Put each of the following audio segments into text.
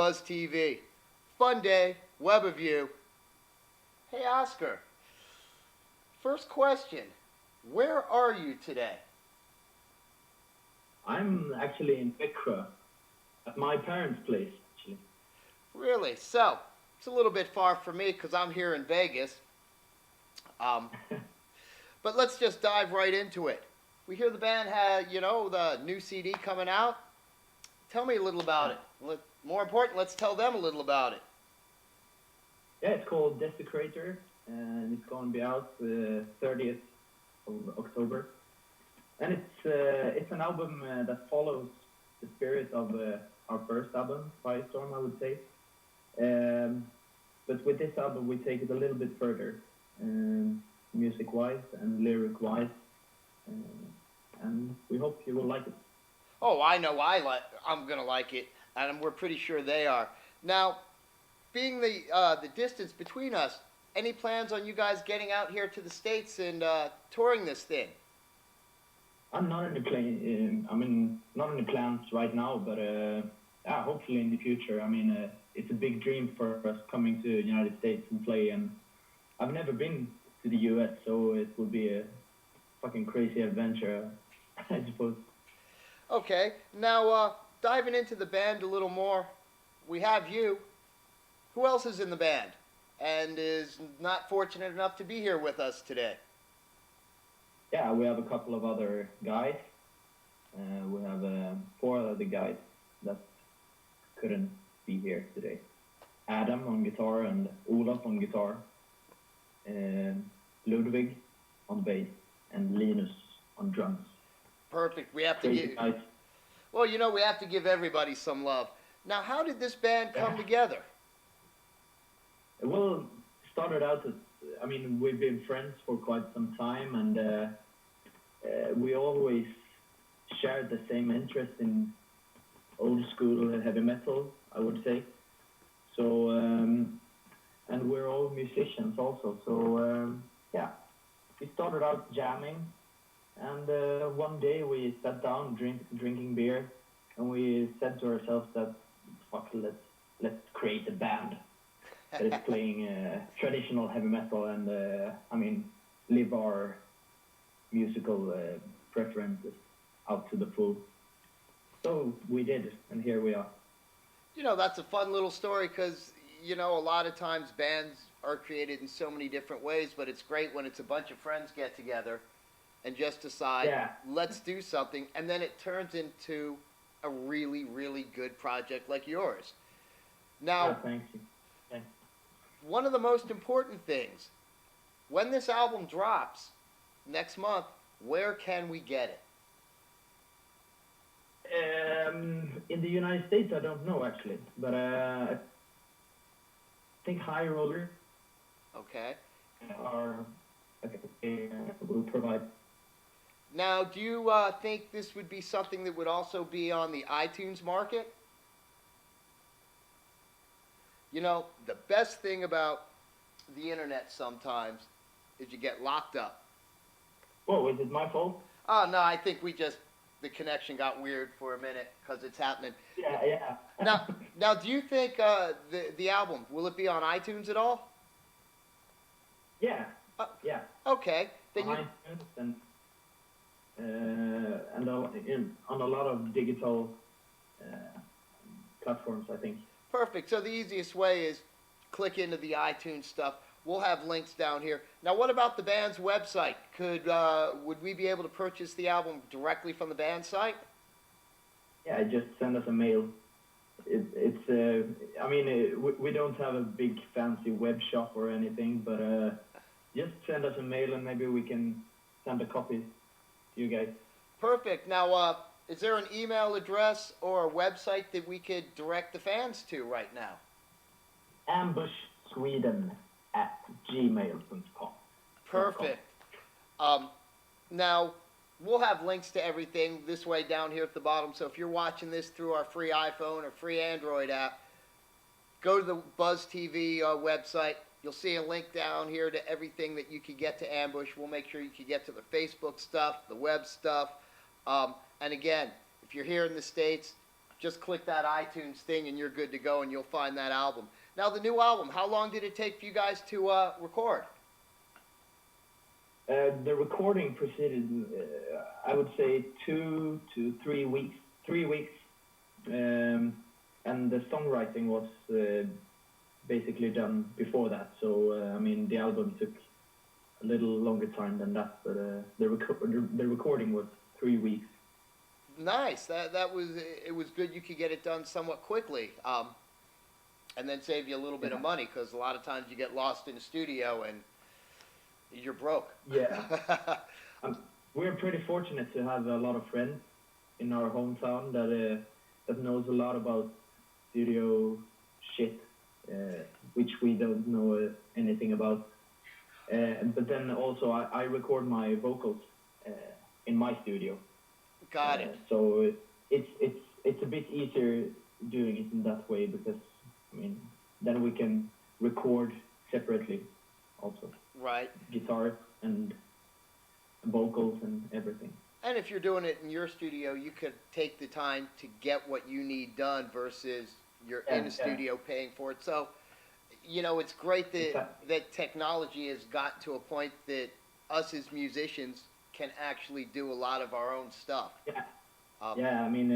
Buzz TV. Fun day, Webiview. Hey Oscar, first question. Where are you today? I'm actually in Växjö, at my parents' place, actually. Really? So, it's a little bit far for me because I'm here in Vegas. Um, but let's just dive right into it. We hear the band had, the new CD coming out. Tell me a little about Yeah. it. More important, let's tell them a little about it. Yeah, it's called Desecrator, and it's going to be out the 30th of October. And it's an album that follows the spirit of our first album, Firestorm, I would say. But with this album, we take it a little bit further, music-wise and lyric-wise, and we hope you will like it. Oh, I know I'm gonna like it, and we're pretty sure they are. Now, being the distance between us, any plans on you guys getting out here to the States and touring this thing? I'm not in the plan. Not in the plans right now, but yeah, hopefully in the future. It's a big dream for us coming to the United States and play. And I've never been to the US, so it will be a fucking crazy adventure, I suppose. Okay, now diving into the band a little more, we have you. Who else is in the band and is not fortunate enough to be here with us today? Yeah, we have a couple of other guys. We have 4 other guys that couldn't be here today. Adam on guitar and Olof on guitar. Ludwig on bass and Linus on drums. Perfect. We have to Crazy give. guys. Well, we have to give everybody some love. Now, how did this band come together? Well, started out as, we've been friends for quite some time, and we always shared the same interest in old school heavy metal, I would say. So, and we're all musicians also. So, yeah, we started out jamming, and one day we sat down drinking beer, and we said to ourselves that, fuck, let's create a band that is playing traditional heavy metal and, live our musical preferences out to the full. So we did, and here we are. That's a fun little story because, a lot of times bands are created in so many different ways, but it's great when it's a bunch of friends get together and just decide, let's do something, and then it turns into a really, really good project like yours. Now, thank you. Thanks. One of the most important things, when this album drops next month, where can we get it? In the United States, I don't know actually, but I think High Roller will provide. Now, do you think this would be something that would also be on the iTunes market? The best thing about the internet sometimes is you get locked up. Whoa, is it my fault? Oh, no, I think the connection got weird for a minute because it's happening. Yeah. Now, do you think the album, will it be on iTunes at all? Yeah. Yeah. Okay. Then on iTunes and on a lot of digital platforms, I think. Perfect. So the easiest way is click into the iTunes stuff. We'll have links down here. Now, what about the band's website? Would we be able to purchase the album directly from the band site? Yeah, just send us a mail. We don't have a big fancy web shop or anything, but just send us a mail and maybe we can send a copy to you guys. Perfect. Now, is there an email address or a website that we could direct the fans to right now? ambushsweden@gmail.com. Perfect. Now, we'll have links to everything this way down here at the bottom. So if you're watching this through our free iPhone or free Android app, go to the Buzz TV website. You'll see a link down here to everything that you can get to Ambush. We'll make sure you can get to the Facebook stuff, the web stuff. And again, if you're here in the States, just click that iTunes thing and you're good to go and you'll find that album. Now, the new album, how long did it take for you guys to record? The recording proceeded, I would say, 2 to 3 weeks. 3 weeks. And the songwriting was basically done before that. So, I mean, the album took a little longer time than that, but the recording was 3 weeks. Nice. It was good you could get it done somewhat quickly, and then save you a little bit of money, because a lot of times you get lost in the studio and you're broke. Yeah. We're pretty fortunate to have a lot of friends in our hometown that knows a lot about studio shit, which we don't know anything about. But then also I record my vocals in my studio. Got it. So it's a bit easier doing it in that way, because I mean then we can record separately also. Right. Guitar and vocals and everything. And if you're doing it in your studio, you could take the time to get what you need done versus you're in a studio paying for it. So, you know, it's great that technology has got to a point that us as musicians can actually do a lot of our own stuff. Yeah. I mean,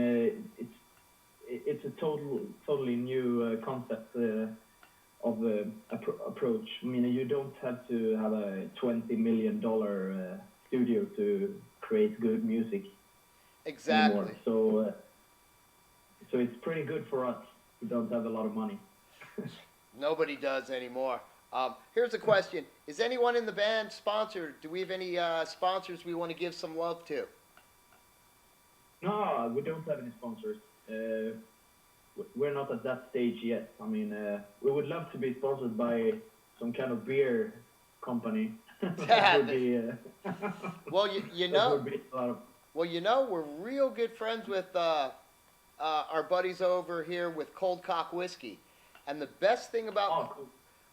it's a totally new concept of approach. I mean, you don't have to have a $20 million studio to create good music. Exactly. Anymore. So it's pretty good for us who don't have a lot of money. Nobody does anymore. Here's a question. Is anyone in the band sponsored? Do we have any sponsors we want to give some love to? No, we don't have any sponsors. We're not at that stage yet. I mean, we would love to be sponsored by some kind of beer company. That would be, well, you know, would be a lot of... well, you know, we're real good friends with our buddies over here with Cold Cock Whiskey. And the best thing about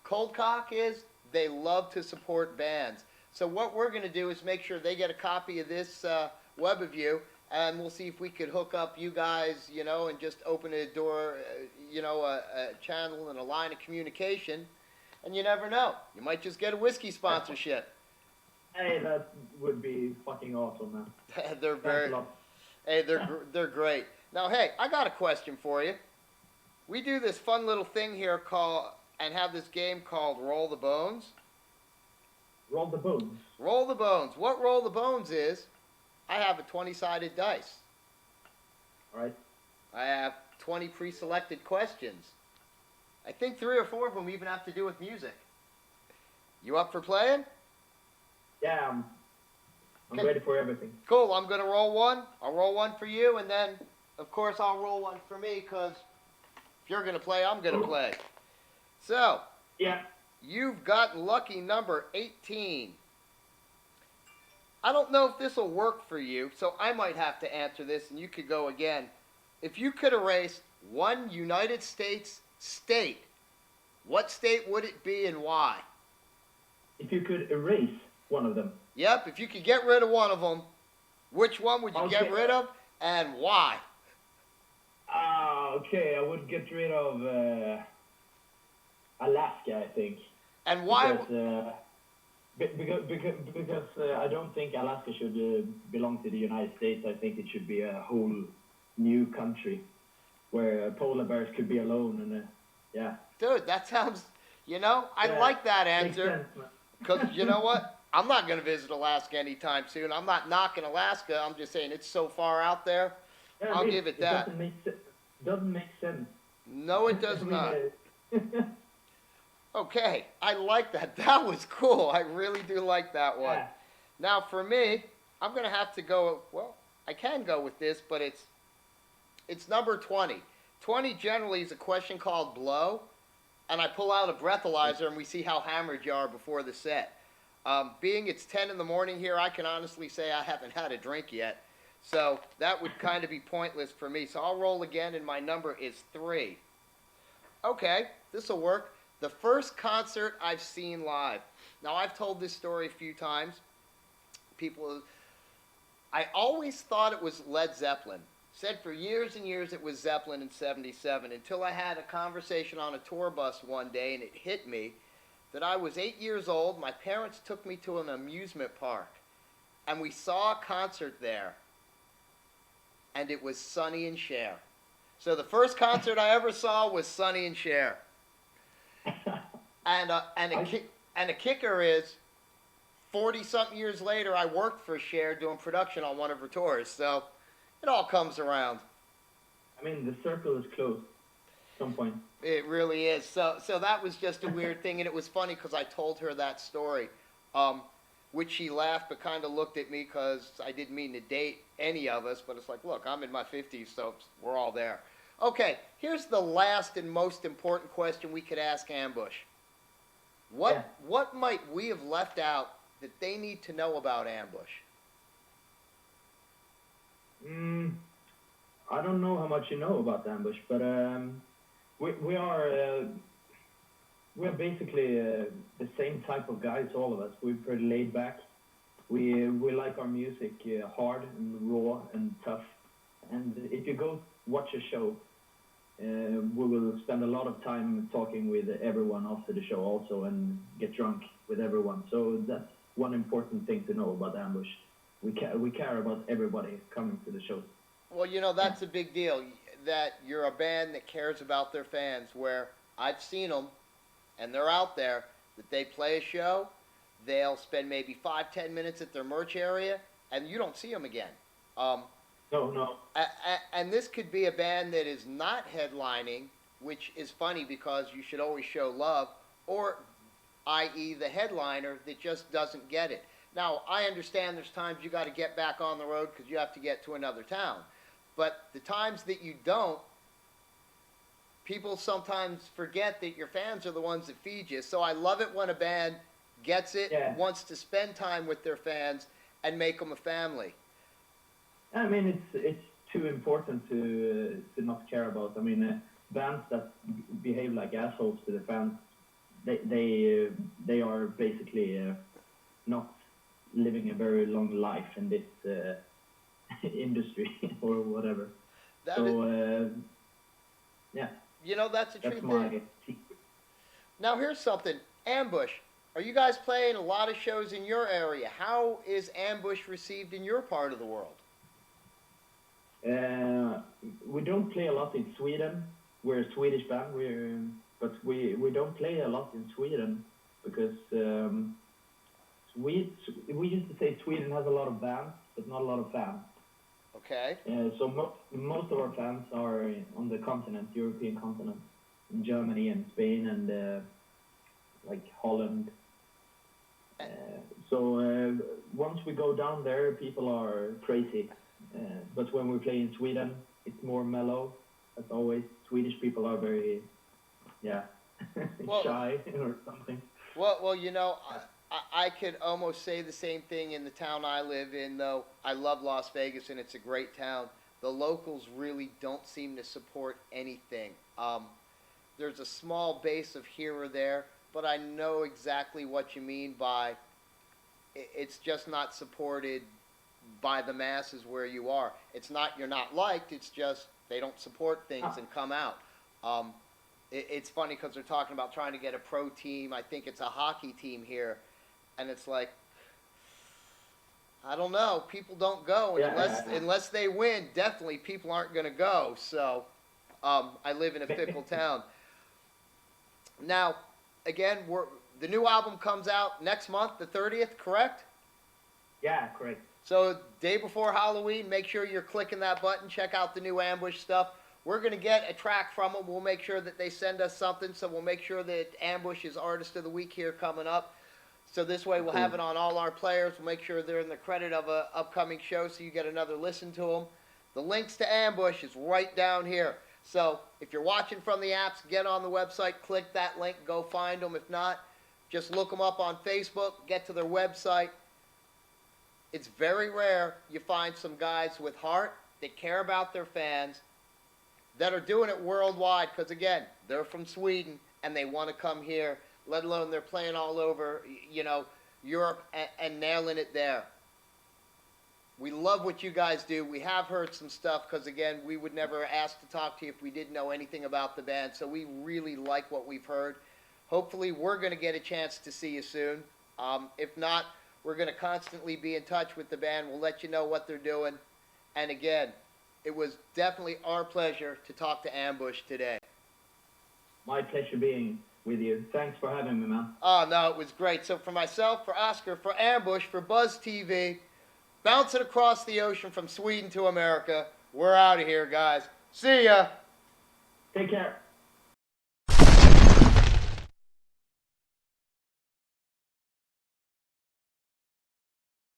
Cold Cock is they love to support bands. So what we're going to do is make sure they get a copy of this Webiview, and we'll see if we could hook up you guys, you know, and just open a door, you know, a channel and a line of communication. And you never know. You might just get a whiskey sponsorship. Hey, that would be fucking awesome, man. They're great. Now, hey, I got a question for you. We do this fun little thing here and have this game called Roll the Bones. Roll the Bones? Roll the Bones. What Roll the Bones is, I have a 20-sided dice. All right. I have 20 pre-selected questions. I think 3 or 4 of them even have to do with music. You up for playing? Yeah, I'm ready for everything. Cool. I'm going to roll one. I'll roll one for you, and then, of course, I'll roll one for me, because if you're going to play, I'm going to play. So, yeah, you've got lucky number 18. I don't know if this will work for you, so I might have to answer this, and you could go again. If you could erase one United States state, what state would it be and why? If you could erase one of them? Yep, if you could get rid of one of them, which one would you get rid of and why? Okay, I would get rid of Alaska, I think. And why? Because I don't think Alaska should belong to the United States. I think it should be a whole new country where polar bears could be alone. And yeah. Dude, that sounds, you know, I like that answer. Because you know what? I'm not going to visit Alaska anytime soon. I'm not knocking Alaska. I'm just saying it's so far out there. Yeah, I'll give it that. Doesn't make sense. No, it does not. Okay, I like that. That was cool. I really do like that one. Yeah. Now, for me, I'm going to have to go, well, I can go with this, but it's number 20. 20 generally is a question called blow, and I pull out a breathalyzer and we see how hammered you are before the set. Being it's 10 in the morning here, I can honestly say I haven't had a drink yet. So that would kind of be pointless for me. So I'll roll again, and my number is 3. Okay, this will work. The first concert I've seen live. Now, I've told this story a few times. I always thought it was Led Zeppelin. Said for years and years it was Zeppelin in '77 until I had a conversation on a tour bus one day and it hit me that I was 8 years old. My parents took me to an amusement park and we saw a concert there, and it was Sonny and Cher. So the first concert I ever saw was Sonny and Cher. And the kicker is, 40-something years later, I worked for Cher doing production on one of her tours. So it all comes around. I mean, the circle is closed at some point. It really is. So that was just a weird thing, and it was funny because I told her that story, which she laughed but kind of looked at me because I didn't mean to date any of us. But it's like, look, I'm in my 50s, so we're all there. Okay, here's the last and most important question we could ask Ambush. What might we have left out that they need to know about Ambush? I don't know how much you know about Ambush, but we're basically the same type of guys, all of us. We're pretty laid back. We like our music hard and raw and tough. And if you go watch a show, we will spend a lot of time talking with everyone after the show also and get drunk with everyone. So that's one important thing to know about Ambush. We care about everybody coming to the show. Well, you know, that's a big deal, that you're a band that cares about their fans, where I've seen them, and they're out there, that they play a show, they'll spend maybe 5-10 minutes at their merch area, and you don't see them again. No. And this could be a band that is not headlining, which is funny because you should always show love, or i.e. the headliner that just doesn't get it. Now, I understand there's times you got to get back on the road because you have to get to another town. But the times that you don't, people sometimes forget that your fans are the ones that feed you. So I love it when a band gets it, wants to spend time with their fans, and make them a family. I mean, it's too important to not care about. I mean, bands that behave like assholes to the fans, they are basically not living a very long life in this industry or whatever. Yeah. You know, that's a true thing. Secret. Now, here's something. Ambush. Are you guys playing a lot of shows in your area? How is Ambush received in your part of the world? We don't play a lot in Sweden. We're a Swedish band, but we don't play a lot in Sweden because we used to say Sweden has a lot of bands, but not a lot of fans. Okay. So most of our fans are on the continent, European continent, in Germany and Spain and like Holland. So once we go down there, people are crazy. But when we play in Sweden, it's more mellow. As always, Swedish people are very, shy or something. Well, you know, I could almost say the same thing in the town I live in, though. I love Las Vegas, and it's a great town. The locals really don't seem to support anything. There's a small base of here or there, but I know exactly what you mean by it's just not supported by the masses where you are. It's not you're not liked, it's just they don't support things and come out. It's funny because they're talking about trying to get a pro team. I think it's a hockey team here. And it's like, I don't know. People don't go unless they win. Definitely, people aren't going to go. So, I live in a fickle town. Now, again, the new album comes out next month, the 30th, correct? Yeah, correct. So, day before Halloween, make sure you're clicking that button. Check out the new Ambush stuff. We're going to get a track from them. We'll make sure that they send us something. So, we'll make sure that Ambush is Artist of the Week here coming up. So this way we'll have it on all our players. We'll make sure they're in the credit of an upcoming show so you get another listen to them. The links to Ambush is right down here. So if you're watching from the apps, get on the website, click that link, go find them. If not, just look them up on Facebook, get to their website. It's very rare you find some guys with heart that care about their fans that are doing it worldwide because, again, they're from Sweden and they want to come here. Let alone they're playing all over, Europe and nailing it there. We love what you guys do. We have heard some stuff because, again, we would never ask to talk to you if we didn't know anything about the band. So we really like what we've heard. Hopefully, we're going to get a chance to see you soon. If not, we're going to constantly be in touch with the band. We'll let you know what they're doing. And again, it was definitely our pleasure to talk to Ambush today. My pleasure being with you. Thanks for having me, man. Oh, no, it was great. So for myself, for Oscar, for Ambush, for Buzz TV, bouncing across the ocean from Sweden to America, we're out of here, guys. See ya. Take care.